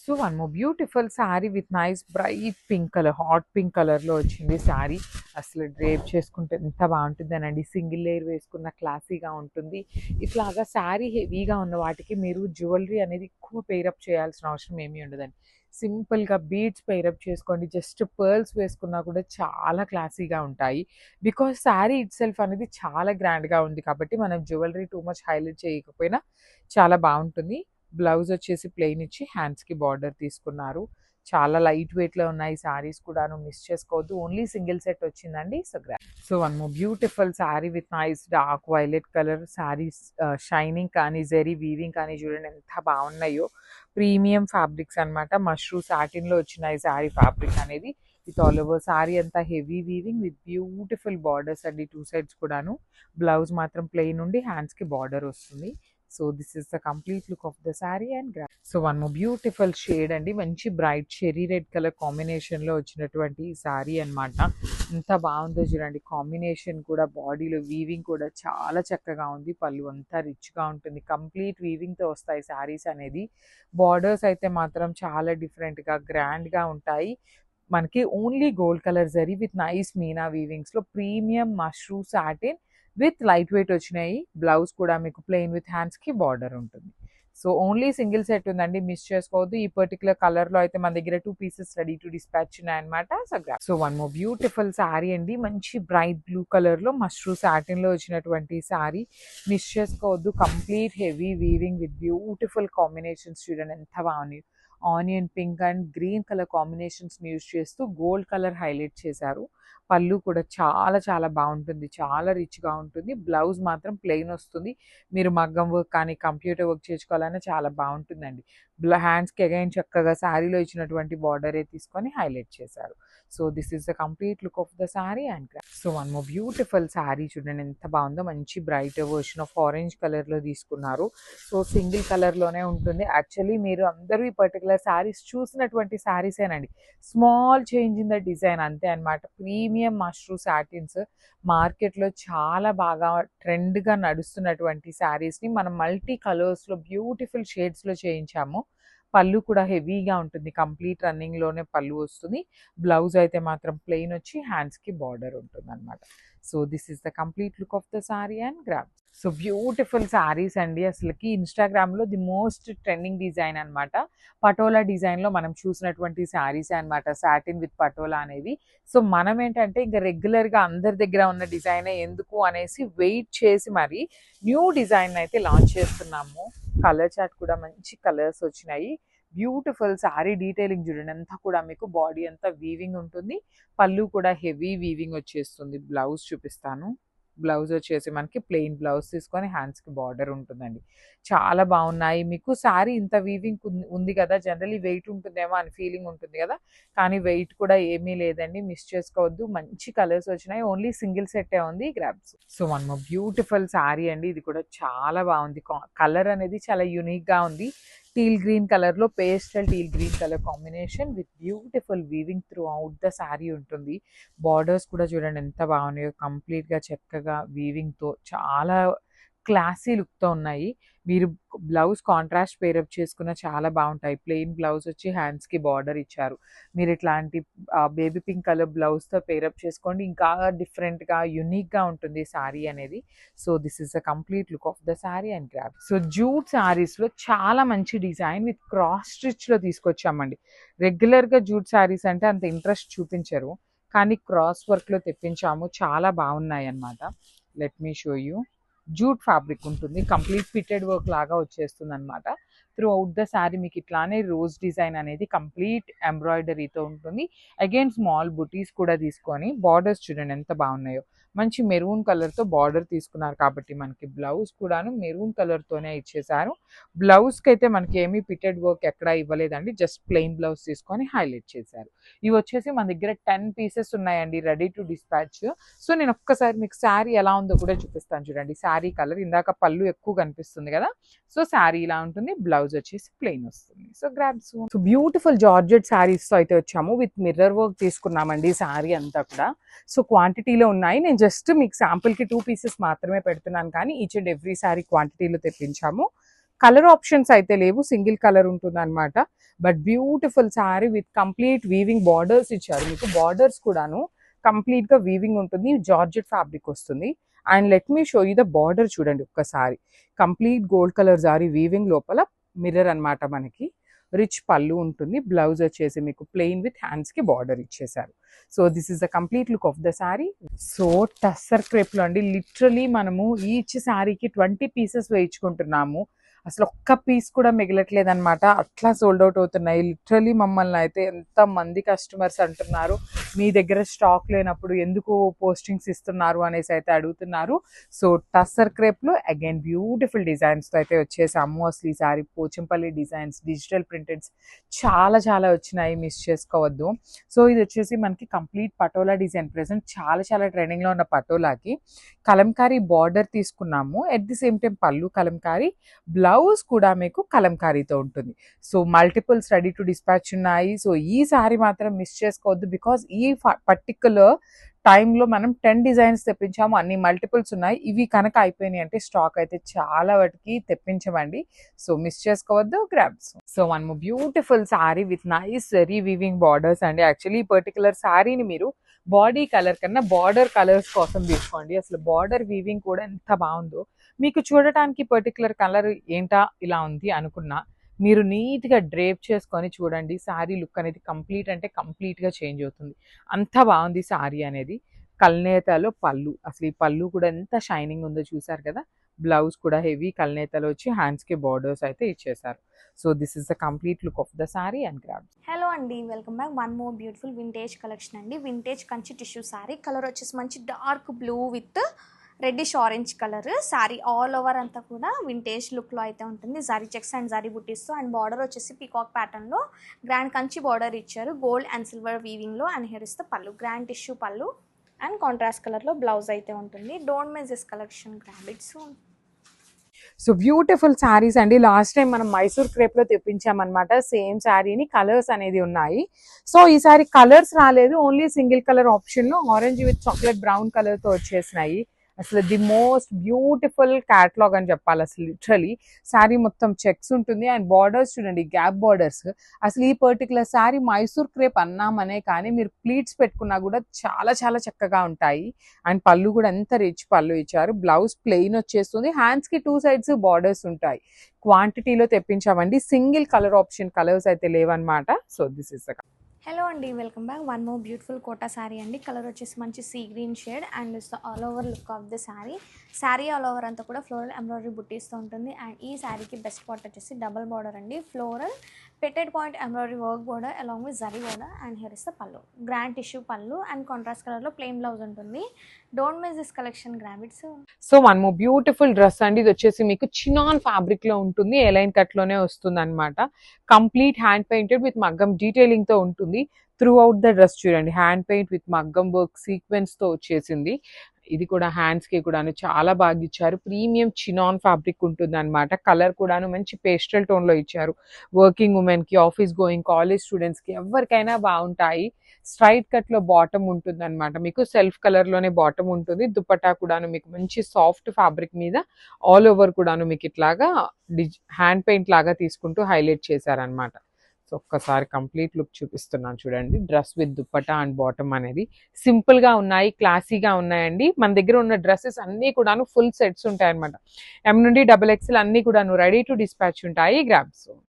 So one more beautiful sari with nice bright pink colour, hot pink కలర్లో వచ్చింది శారీ. అసలు drape చేసుకుంటే ఎంత బాగుంటుందనండి. సింగిల్ లేయర్ వేసుకున్న క్లాసీగా ఉంటుంది. ఇట్లాగా శారీ హెవీగా ఉన్న వాటికి మీరు జ్యువెలరీ అనేది ఎక్కువ పేరప్ చేయాల్సిన అవసరం ఏమీ ఉండదండి. సింపుల్గా బీడ్స్ పేరప్ చేసుకోండి. జస్ట్ పర్ల్స్ వేసుకున్నా కూడా చాలా క్లాసీగా ఉంటాయి. బికాజ్ శారీ ఇట్ సెల్ఫ్ అనేది చాలా గ్రాండ్గా ఉంది కాబట్టి మనం జ్యువెలరీ టూ మచ్ హైలైట్ చేయకపోయినా చాలా బాగుంటుంది. బ్లౌజ్ వచ్చేసి ప్లెయిన్ ఇచ్చి హ్యాండ్స్కి బార్డర్ తీసుకున్నారు. చాలా లైట్ వెయిట్లో ఉన్నాయి శారీస్ కూడాను, మిస్ చేసుకోవద్దు. ఓన్లీ సింగిల్ సెట్ వచ్చిందండి. So one more beautiful sari with nice dark violet colour saris. Shining కానీ జెరీ వీవింగ్ కానీ చూడండి ఎంత బాగున్నాయో. ప్రీమియం ఫ్యాబ్రిక్స్ అనమాట. మష్రూ సాటిన్లో వచ్చినాయి శారీ ఫ్యాబ్రిక్ అనేది. విత్ ఆల్ ఓవర్ శారీ అంతా heavy weaving with beautiful borders అండి, టూ సైడ్స్ కూడాను. బ్లౌజ్ మాత్రం ప్లెయిన్ ఉండి హ్యాండ్స్కి బార్డర్ వస్తుంది. So this is the complete look of the sari and so one more beautiful shade అండి. మంచి బ్రైట్ చెరీ రెడ్ కలర్ కాంబినేషన్లో వచ్చినటువంటి శారీ అనమాట. ఎంత బాగుందో చూడండి. కాంబినేషన్ కూడా, బాడీలో వీవింగ్ కూడా చాలా చక్కగా ఉంది. పళ్ళు అంతా రిచ్గా ఉంటుంది. కంప్లీట్ వీవింగ్తో వస్తాయి శారీస్ అనేది. బార్డర్స్ అయితే మాత్రం చాలా డిఫరెంట్గా గ్రాండ్గా ఉంటాయి. మనకి only gold colour zari with nice meena వీవింగ్స్లో premium mashru satin with light weight వచ్చినాయి. బ్లౌజ్ కూడా మీకు ప్లెయిన్ విత్ హ్యాండ్స్కి బార్డర్ ఉంటుంది. సో ఓన్లీ సింగిల్ సెట్ ఉందండి, మిస్ చేసుకోవద్దు. ఈ పర్టికులర్ కలర్లో అయితే మన దగ్గర 2 పీసెస్ రెడీ టు డిస్పాచ్ ఉన్నాయన్నమాట. So one more beautiful sari అండి. మంచి బ్రైట్ బ్లూ కలర్లో మష్రూ సాటిన్లో వచ్చినటువంటి శారీ. మిస్ చేసుకోవద్దు. Complete heavy weaving with beautiful combinations చూడండి ఎంత బాగున్నాయి. Onion pink and green colour కాంబినేషన్స్ని యూజ్ చేస్తూ గోల్డ్ కలర్ హైలైట్ చేశారు. పళ్ళు కూడా చాలా చాలా బాగుంటుంది, చాలా రిచ్గా ఉంటుంది. బ్లౌజ్ మాత్రం ప్లెయిన్ వస్తుంది. మీరు మగ్గం వర్క్ కానీ కంప్యూటర్ వర్క్ చేసుకోవాలన్నా చాలా బాగుంటుందండి. హ్యాండ్స్కి అగైన్ చక్కగా శారీలో ఇచ్చినటువంటి బార్డరే తీసుకొని హైలైట్ చేశారు. So this is the complete look of the sari and so one more beautiful sari చూడండి ఎంత బాగుందో. మంచి బ్రైట్ వర్షన్ ఆఫ్ ఆరెంజ్ కలర్లో తీసుకున్నారు. సో సింగిల్ కలర్లోనే ఉంటుంది. యాక్చువల్లీ మీరు అందరూ ఈ పర్టికులర్ శారీస్ చూసినటువంటి శారీసేనండి. Small change in the design అంతే అనమాట. ప్రీమియం మష్రూ సాటిన్స్ మార్కెట్లో చాలా బాగా ట్రెండ్గా నడుస్తున్నటువంటి శారీస్ని మనం మల్టీ కలర్స్లో బ్యూటిఫుల్ షేడ్స్లో చేయించాము. పళ్ళు కూడా హెవీగా ఉంటుంది. కంప్లీట్ రన్నింగ్లోనే పళ్ళు వస్తుంది. బ్లౌజ్ అయితే మాత్రం ప్లెయిన్ వచ్చి హ్యాండ్స్కి బార్డర్ ఉంటుంది అనమాట. So this is the complete look of the sari and gram. So beautiful saris అండి. అసలుకి ఇన్స్టాగ్రామ్లో ది మోస్ట్ ట్రెండింగ్ డిజైన్ అనమాట. పటోలా డిజైన్లో మనం చూసినటువంటి శారీస్ అనమాట. సాటిన్ విత్ పటోలా అనేవి. సో మనం ఏంటంటే ఇంకా రెగ్యులర్గా అందరి దగ్గర ఉన్న డిజైనే ఎందుకు అనేసి వెయిట్ చేసి మరి న్యూ డిజైన్ అయితే లాంచ్ చేస్తున్నాము. కలర్ చార్ట్ కూడా మంచి కలర్స్ వచ్చినాయి. బ్యూటిఫుల్ శారీ డీటెయిలింగ్ చూడండి అంతా కూడా మీకు బాడీ అంతా వీవింగ్ ఉంటుంది. పళ్ళు కూడా హెవీ వీవింగ్ వచ్చేస్తుంది. బ్లౌజ్ చూపిస్తాను. బ్లౌజ్ వచ్చేసి మనకి ప్లెయిన్ బ్లౌజ్ తీసుకొని హ్యాండ్స్కి బార్డర్ ఉంటుందండి. చాలా బాగున్నాయి. మీకు శారీ ఇంత వీవింగ్ ఉంది కదా, జనరలీ వెయిట్ ఉంటుందేమో అని ఫీలింగ్ ఉంటుంది కదా, కానీ వెయిట్ కూడా ఏమీ లేదండి. మిస్ చేసుకోవద్దు. మంచి కలర్స్ వచ్చినాయి. ఓన్లీ సింగిల్ సెట్టే ఉంది. Grabs. So one more beautiful sari అండి. ఇది కూడా చాలా బాగుంది. కలర్ అనేది చాలా యూనిక్గా ఉంది. టీల్ గ్రీన్ కలర్లో pastel teal green colour combination with beautiful weaving through out the sari ఉంటుంది. బార్డర్స్ కూడా చూడండి ఎంత బాగున్నాయో. కంప్లీట్గా చక్కగా వీవింగ్తో చాలా క్లాసీ లుక్తో ఉన్నాయి. మీరు బ్లౌజ్ కాంట్రాస్ట్ పేరప్ చేసుకున్న చాలా బాగుంటాయి. ప్లెయిన్ బ్లౌజ్ వచ్చి హ్యాండ్స్కి బార్డర్ ఇచ్చారు. మీరు ఇట్లాంటి బేబీ పింక్ కలర్ బ్లౌజ్తో పేరప్ చేసుకోండి. ఇంకా డిఫరెంట్గా యూనిక్గా ఉంటుంది శారీ అనేది. So this is the complete look of the sari and grab. So jute శారీస్లో చాలా మంచి డిజైన్ విత్ క్రాస్ స్టిచ్లో తీసుకొచ్చామండి. రెగ్యులర్గా జూట్ శారీస్ అంటే అంత ఇంట్రెస్ట్ చూపించరు, కానీ క్రాస్ వర్క్లో తెప్పించాము. చాలా బాగున్నాయి అన్నమాట. Let me show you. Jute fabric ఉంటుంది. కంప్లీట్ ఫిటెడ్ వర్క్ లాగా వచ్చేస్తుంది అనమాట. త్రూ అవుట్ ద శారీ మీకు ఇట్లానే రోజ్ డిజైన్ అనేది కంప్లీట్ ఎంబ్రాయిడరీతో ఉంటుంది. అగైన్ స్మాల్ బుటీస్ కూడా తీసుకొని బార్డర్స్ చూడండి ఎంత బాగున్నాయో. మంచి మెరూన్ కలర్తో బార్డర్ తీసుకున్నారు కాబట్టి మనకి బ్లౌజ్ కూడాను మెరూన్ కలర్తోనే ఇచ్చేసారు. బ్లౌజ్కి అయితే మనకి ఏమీ ఫిటెడ్ వర్క్ ఎక్కడా ఇవ్వలేదండి. జస్ట్ ప్లెయిన్ బ్లౌజ్ తీసుకొని హైలైట్ చేశారు. ఇవి వచ్చేసి మన దగ్గర 10 పీసెస్ ఉన్నాయండి రెడీ టు డిస్పాచ్. సో నేను ఒక్కసారి మీకు శారీ ఎలా ఉందో కూడా చూపిస్తాను చూడండి. శారీ కలర్ ఇందాక పళ్ళు ఎక్కువ కనిపిస్తుంది కదా, సో శారీ ఇలా ఉంటుంది. బ్లౌజ్ వచ్చేసి ప్లెయిన్ వస్తుంది. So grabs. So beautiful georgette శారీస్తో అయితే వచ్చాము. విత్ మిర్రర్ వర్క్ తీసుకున్నామండి శారీ అంతా కూడా. సో క్వాంటిటీలో ఉన్నాయి. నేను జస్ట్ మీకు శాంపుల్కి 2 పీసెస్ మాత్రమే పెడుతున్నాను, కానీ ఈచ్ అండ్ ఎవ్రీ శారీ క్వాంటిటీలో తెప్పించాము. కలర్ ఆప్షన్స్ అయితే లేవు, సింగిల్ కలర్ ఉంటుంది అనమాట. But beautiful sari with complete weaving borders ఇచ్చారు మీకు. బార్డర్స్ కూడాను కంప్లీట్ గా వీవింగ్ ఉంటుంది, జార్జెట్ ఫ్యాబ్రిక్ వస్తుంది. And let me show you the border చూడండి ఒక్కసారి. కంప్లీట్ గోల్డ్ కలర్ జారీ వీవింగ్, లోపల మిర్రర్ అన్నమాట మనకి. రిచ్ పళ్ళు ఉంటుంది. బ్లౌజ్ వచ్చేసి మీకు ప్లెయిన్ విత్ హ్యాండ్స్ కి బార్డర్ ఇచ్చేసారు. So this is the complete look of the sari. So tussar crepe లో అండి, లిటరలీ మనము ఈచ్ శారీకి 20 పీసెస్ వేయించుకుంటున్నాము. అసలు ఒక్క పీస్ కూడా మిగలట్లేదు అనమాట, అట్లా సోల్డ్ అవుట్ అవుతున్నాయి. లిటరలీ మమ్మల్ని అయితే ఎంత మంది కస్టమర్స్ అంటున్నారు, మీ దగ్గర స్టాక్ లేనప్పుడు ఎందుకు పోస్టింగ్స్ ఇస్తున్నారు అనేసి అయితే అడుగుతున్నారు. సో టస్సర్ క్రేప్ లో అగైన్ బ్యూటిఫుల్ డిజైన్స్ తో అయితే వచ్చేసాము. అసలు ఈ sari Pochampally designs, digital printeds చాలా చాలా వచ్చినాయి, మిస్ చేసుకోవద్దు. సో ఇది వచ్చేసి మనకి కంప్లీట్ పటోలా డిజైన్. ప్రెసెంట్ చాలా చాలా ట్రెండింగ్ లో ఉన్న పటోలాకి కలంకారీ బార్డర్ తీసుకున్నాము. ఎట్ ది సేమ్ టైం పళ్ళు కలంకారీ, బ్లౌజ్ కూడా మీకు కలంకారీతో ఉంటుంది. So multiples ready to dispatch ఉన్నాయి. సో ఈ సారీ మాత్రం మిస్ చేసుకోవద్దు, బికాజ్ ఈ పర్టికులర్ టైంలో మనం 10 డిజైన్స్ తెప్పించాము, అన్ని మల్టిపుల్స్ ఉన్నాయి. ఇవి కనుక అయిపోయినాయి అంటే స్టాక్ అయితే చాలా వాటికి తెప్పించమండి. సో మిస్ చేసుకోవద్దు, grabs. So one more beautiful sorry with nice zari weaving borders అండి. యాక్చువల్లీ ఈ పర్టికులర్ సారీని మీరు బాడీ కలర్ కన్నా బార్డర్ కలర్స్ కోసం తీసుకోండి. అసలు బార్డర్ వీవింగ్ కూడా ఎంత బాగుందో. మీకు చూడటానికి పర్టికులర్ కలర్ ఏంటా ఇలా ఉంది అనుకున్నా, మీరు నీట్గా డ్రేప్ చేసుకొని చూడండి, శారీ లుక్ అనేది కంప్లీట్ అంటే కంప్లీట్గా చేంజ్ అవుతుంది. అంత బాగుంది శారీ అనేది. కల్నేతలో పళ్ళు, అసలు ఈ పళ్ళు కూడా ఎంత షైనింగ్ ఉందో చూసారు కదా. బ్లౌజ్ కూడా హెవీ కల్నేతలో వచ్చి హ్యాండ్స్కి బార్డర్స్ అయితే ఇచ్చేసారు. So this is the complete look of the sari and grab. Hello అండి, welcome back. One more beautiful vintage collection అండి. Vintage Kanchi tissue sari. Colour వచ్చేసి మంచి dark blue with reddish orange colour. Sari all over అంతా కూడా వింటేజ్ లుక్లో అయితే ఉంటుంది. జరీ చెక్స్ అండ్ జరీ బుటీస్తో, అండ్ బార్డర్ వచ్చేసి పీకాక్ ప్యాటర్న్లో గ్రాండ్ కంచి బార్డర్ ఇచ్చారు, గోల్డ్ అండ్ సిల్వర్ వీవింగ్లో. అండ్ హియర్ ఇస్ ద పళ్ళు, grand tissue pallu and contrast కలర్లో బ్లౌజ్ అయితే ఉంటుంది. Don't miss this collection, grab it soon. So beautiful saris అండి. లాస్ట్ టైం మనం మైసూర్ క్రేప్ లో తెప్పించామన్నమాట. సేమ్ శారీని కలర్స్ అనేది ఉన్నాయి. సో ఈసారి కలర్స్ రాలేదు, ఓన్లీ సింగిల్ కలర్ ఆప్షన్ లో orange with chocolate brown colour తో వచ్చేసినాయి. అసలు ది మోస్ట్ బ్యూటిఫుల్ క్యాటలాగ్ అని చెప్పాలి. అసలు లిటరలీ శారీ మొత్తం చెక్స్ ఉంటుంది, అండ్ బార్డర్స్ చూడండి, గ్యాప్ బార్డర్స్. అసలు ఈ పర్టికులర్ శారీ మైసూర్ క్రేప్ అన్నామనే కానీ మీరు ప్లీట్స్ పెట్టుకున్నా కూడా చాలా చాలా చక్కగా ఉంటాయి. అండ్ పళ్ళు కూడా ఎంత రిచ్ పళ్ళు ఇచ్చారు. బ్లౌజ్ ప్లెయిన్ వచ్చేస్తుంది, హ్యాండ్స్ కి 2 sides బార్డర్స్ ఉంటాయి. క్వాంటిటీలో తెప్పించామండి, సింగిల్ కలర్ ఆప్షన్ కలర్స్ అయితే లేవన్నమాట. So this is the. Hello అండి, welcome back. One more beautiful Kota sari అండి. కలర్ వచ్చేసి మంచి sea green shade and it's all over look of the sari. Sari all over అంతా కూడా ఫ్లోరల్ ఎంబ్రాయిడరీ బుట్టీస్తో ఉంటుంది. అండ్ ఈ శారీకి బెస్ట్ పార్ట్ వచ్చేసి డబల్ బార్డర్ అండి. Floral petit point embroidery work border along with zari border. And here is the పళ్ళు, grand tissue pallu and contrast కలర్లో ప్లెయిన్ బ్లౌజ్ ఉంటుంది. Don't miss this collection, grab it soon. So one more beautiful dress అండి. ఇది వచ్చేసి మీకు chinon fabric లో ఉంటుంది, align cut లోనే వస్తుంది అనమాట. కంప్లీట్ హ్యాండ్ పెయింటెడ్ విత్ మగ్గం డీటెయిలింగ్ తో ఉంటుంది. త్రూ అవుట్ ద డ్రెస్ చూడండి, హ్యాండ్ పెయింట్ విత్ మగ్గం వర్క్ సీక్వెన్స్ తో వచ్చేసింది. ఇది కూడా హ్యాండ్స్ కి కూడాను చాలా బాగా ఇచ్చారు. ప్రీమియం చినాన్ ఫ్యాబ్రిక్ ఉంటుంది అనమాట. కలర్ కూడాను మంచి పేస్టల్ టోన్ లో ఇచ్చారు. వర్కింగ్ ఉమెన్ కి, ఆఫీస్ గోయింగ్ కాలేజ్ స్టూడెంట్స్ కి ఎవరికైనా బాగుంటాయి. స్ట్రైట్ కట్ లో బాటమ్ ఉంటుంది అనమాట. మీకు సెల్ఫ్ కలర్ లోనే బాటమ్ ఉంటుంది. దుపట్టా కూడాను మీకు మంచి సాఫ్ట్ ఫ్యాబ్రిక్ మీద ఆల్ ఓవర్ కూడాను మీకు ఇట్లాగా హ్యాండ్ పెయింట్ లాగా తీసుకుంటూ హైలైట్ చేశారనమాట. సో ఒక్కసారి కంప్లీట్ లుక్ చూపిస్తున్నాను చూడండి. Dress with dupatta and bottom అనేది సింపుల్ గా ఉన్నాయి, క్లాసీగా ఉన్నాయండి. మన దగ్గర ఉన్న డ్రెస్సెస్ అన్ని కూడాను ఫుల్ సెట్స్ ఉంటాయి అనమాట. M నుండి XXL అన్ని కూడాను రెడీ టు డిస్పాచ్ ఉంటాయి. గ్రాబ్స్.